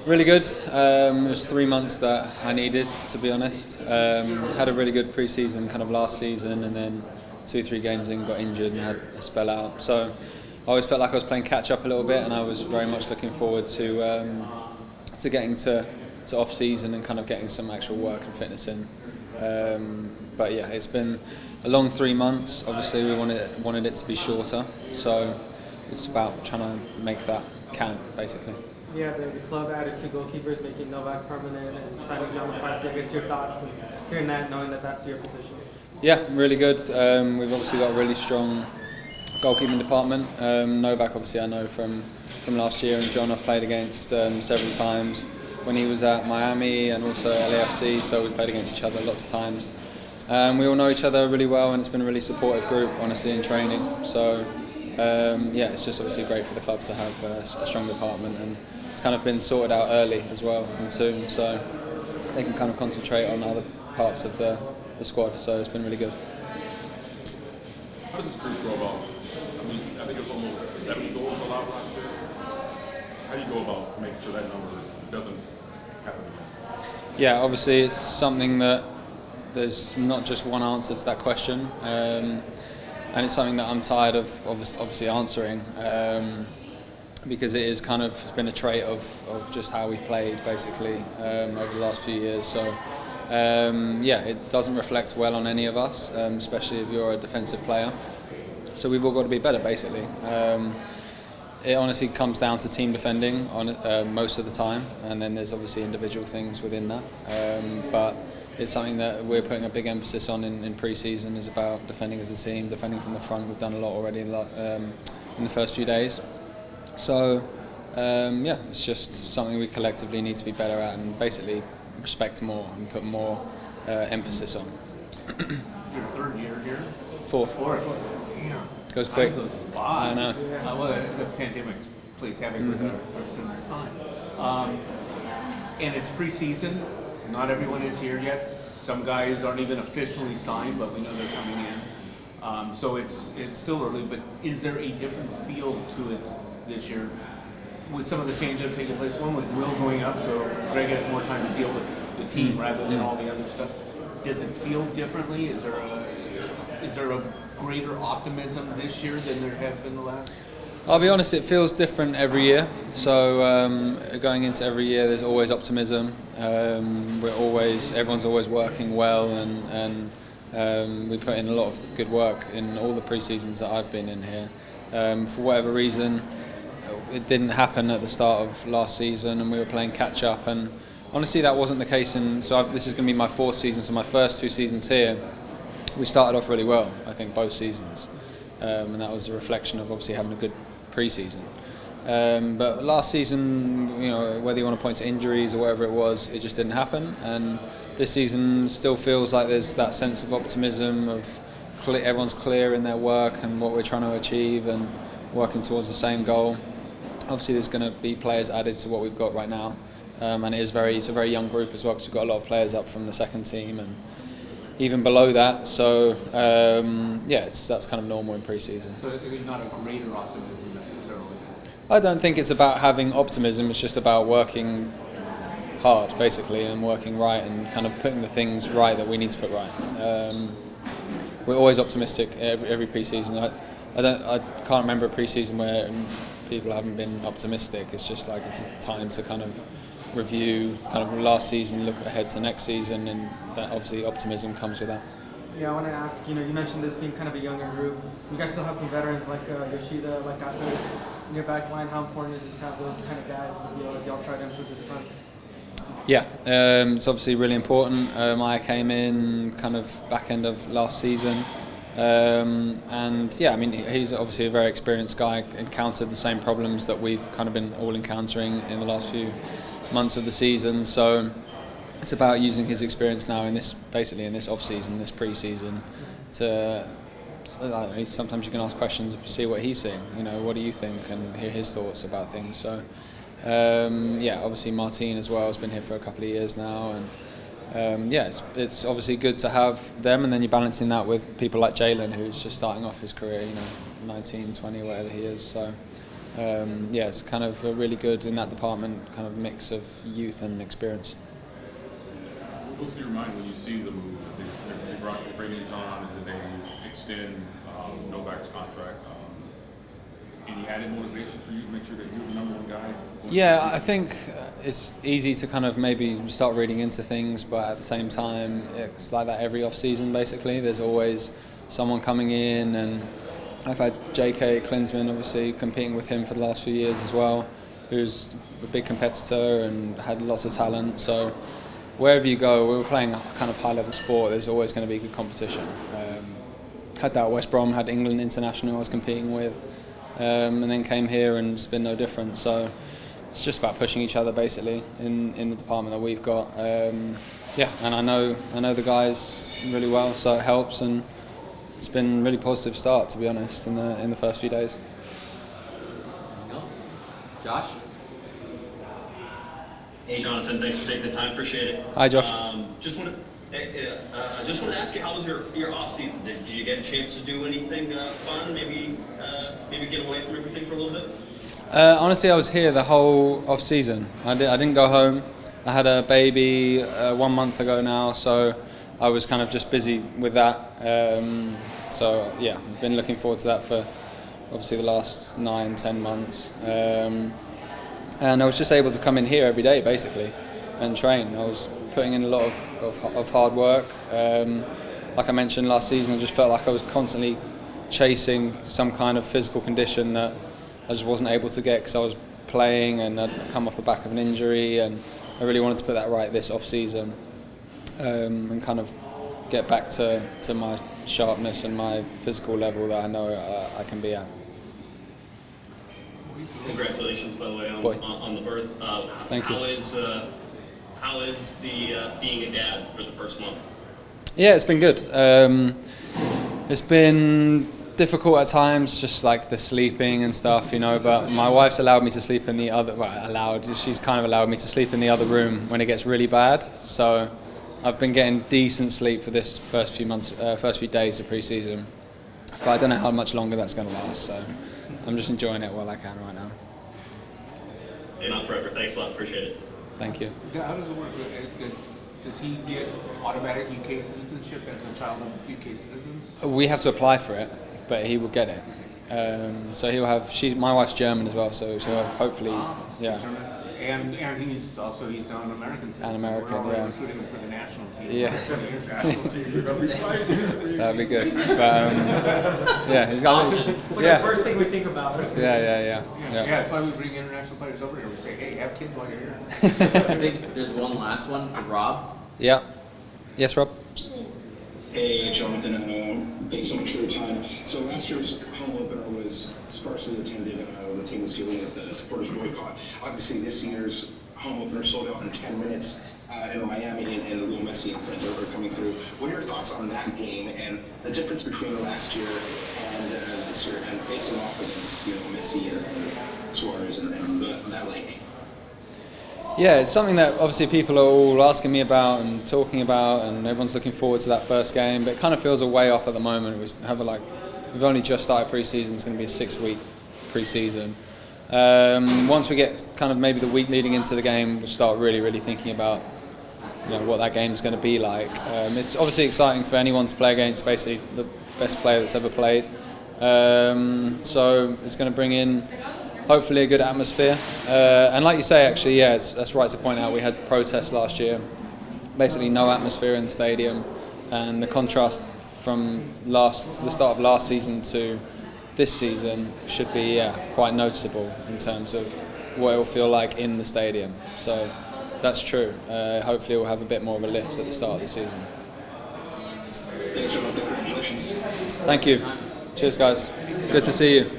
Really good. It was 3 months that I needed, to be honest. Had a really good pre-season kind of last season, and then 2-3 games in got injured and had a spell out. So I always felt like I was playing catch up a little bit, and I was very much looking forward to getting to off season and kind of getting some actual work and fitness in. But yeah, it's been a long 3 months. Obviously, we wanted it to be shorter, so it's about trying to make that count, basically. Yeah, the club added 2 goalkeepers, making Novak permanent and signing John McCarthy. I guess your thoughts and hearing that, knowing that that's your position. Yeah, really good. We've obviously got a really strong goalkeeping department. Novak, obviously, I know from last year, and John I've played against several times when he was at Miami and also LAFC, so we've played against each other lots of times. We all know each other really well, and it's been a really supportive group, honestly, in training. So yeah, it's just obviously great for the club to have a strong department, and it's kind of been sorted out early as well and soon, so they can kind of concentrate on other parts of the squad, so it's been really good. How did this group go about? I mean, I think it was almost 70 goals allowed last year. How do you go about making sure that number doesn't happen again? Yeah, obviously it's something that there's not just one answer to that question, and it's something that I'm tired of obviously answering, because it is kind of it's been a trait of just how we've played basically over the last few years. So yeah, it doesn't reflect well on any of us, especially if you're a defensive player. So we've all got to be better basically. It honestly comes down to team defending on most of the time, and then there's obviously individual things within that. But it's something that we're putting a big emphasis on in pre-season, is about defending as a team, defending from the front. We've done a lot already in the first few days. So yeah, it's just something we collectively need to be better at, and basically respect more and put more emphasis on. Your third year here? Fourth. Damn. Goes quick. Time goes by. I know. Well, the pandemic plays havoc with our sense of time. And it's preseason. Not everyone is here yet. Some guys aren't even officially signed, but we know they're coming in. So it's still early. But is there a different feel to it this year with some of the changes that have taken place? One with Will going up, so Greg has more time to deal with the team rather than all the other stuff. Does it feel differently? Is there a greater optimism this year than there has been the last? I'll be honest, it feels different every year. So going into every year, there's always optimism. Everyone's always working well, and we put in a lot of good work in all the pre-seasons that I've been in here. For whatever reason, it didn't happen at the start of last season, and we were playing catch up. And honestly, that wasn't the case. This is going to be my fourth season. So my first 2 seasons here, we started off really well. I think both seasons, and that was a reflection of obviously having a good pre-season. But last season, you know, whether you want to point to injuries or whatever it was, it just didn't happen. And this season still feels like there's that sense of optimism of everyone's clear in their work and what we're trying to achieve and working towards the same goal. Obviously, there's going to be players added to what we've got right now, and it's a very young group as well, because we've got a lot of players up from the second team and even below that. So yeah, that's kind of normal in pre-season. So it's not a greater optimism necessarily. I don't think it's about having optimism. It's just about working hard, basically, and working right, and kind of putting the things right that we need to put right. We're always optimistic every pre-season. I can't remember a pre-season where people haven't been optimistic. It's just like it's a time to kind of review kind of last season, look ahead to next season, and that obviously optimism comes with that. Yeah, I want to ask, you mentioned this being kind of a younger group. You guys still have some veterans like Yoshida, like Cáceres in your back line. How important is it to have those kind of guys with you as y'all try to improve the defense? Yeah, it's obviously really important. I came in kind of back end of last season, and yeah, I mean, he's obviously a very experienced guy, encountered the same problems that we've kind of been all encountering in the last few months of the season. So it's about using his experience now in this off season, this pre-season, to I don't know, sometimes you can ask questions, see what he's seeing. What do you think, and hear his thoughts about things. So yeah, obviously Martin as well has been here for a couple of years now, and yeah, it's obviously good to have them, and then you're balancing that with people like Jalen, who's just starting off his career, 19, 20, whatever he is. So yeah, it's kind of a really good in that department, kind of mix of youth and experience. What goes through your mind when you see the move? They bring in John and then they extend Novak's contract. Any added motivation for you to make sure that you're the number one guy? Yeah, I think it's easy to kind of maybe start reading into things, but at the same time, it's like that every off-season basically. There's always someone coming in, and I've had J.K. Klinsmann obviously competing with him for the last few years as well, who's a big competitor and had lots of talent. So wherever you go, we were playing a kind of high-level sport, there's always going to be good competition. Had that at West Brom, had England International I was competing with. And then came here and it's been no different. So it's just about pushing each other basically in the department that we've got. Yeah, and I know the guys really well, so it helps, and it's been a really positive start, to be honest, in the first few days. Anything else? Josh? Hey Jonathan, thanks for taking the time. Appreciate it. Hi Josh. Just want to ask you, how was your off season? Did you get a chance to do anything fun? Maybe get away from everything for a little bit. Honestly, I was here the whole off season. I didn't go home. I had a baby 1 month ago now, so I was kind of just busy with that. So yeah, I've been looking forward to that for obviously the last 9-10 months. And I was just able to come in here every day basically and train. I was putting in a lot of hard work. Like I mentioned last season, I just felt like I was constantly chasing some kind of physical condition that I just wasn't able to get because I was playing and I'd come off the back of an injury, and I really wanted to put that right this off season, and kind of get back to my sharpness and my physical level that I know I can be at. Congratulations, by the way, on the birth. Thank you. How is the being a dad for the first month? Yeah, it's been good. It's been difficult at times, just like the sleeping and stuff, but my wife's allowed me to sleep in the other, she's kind of allowed me to sleep in the other room when it gets really bad. So I've been getting decent sleep for this first few days of pre-season. But I don't know how much longer that's going to last, so I'm just enjoying it while I can right now. Hey, not forever. Thanks a lot. Appreciate it. Thank you. How does it work? Does he get automatic UK citizenship as a child of UK citizens? We have to apply for it, but he will get it. So he'll have. My wife's German as well, so she'll have hopefully. Yeah. And he's now an American citizen. An American, We're already yeah. recruiting him for the national team. Yeah. National team, you're gonna be fighting. That'd be good. But, yeah, he's got. It's like Yeah. the first thing we think about. Yeah. Yeah, that's why we bring international players over here. We say, hey, have kids while you're here. I think there's one last one for Rob. Yeah. Yes, Rob. Hey, Jonathan. Thanks so much for your time. So last year's home opener was sparsely attended. The team was dealing with the supporters boycott. Obviously, this year's home opener sold out in 10 minutes in Miami, and Leo Messi and friends are coming through. What are your thoughts on that game and the difference between last year and this year, and facing off against Messi and Suarez and that lake? Yeah, it's something that obviously people are all asking me about and talking about, and everyone's looking forward to that first game. But it kind of feels a way off at the moment. We've only just started pre-season. It's going to be a 6-week pre-season. Once we get kind of maybe the week leading into the game, we'll start really thinking about what that game is going to be like. It's obviously exciting for anyone to play against basically the best player that's ever played. So it's going to bring in hopefully a good atmosphere. And like you say, actually, yeah, that's right to point out. We had protests last year, basically no atmosphere in the stadium, and the contrast from the start of last season to this season should be quite noticeable in terms of what it will feel like in the stadium. So that's true. Hopefully we'll have a bit more of a lift at the start of the season. Thanks, Jonathan. Congratulations. Thank you. Cheers, guys. Good to see you.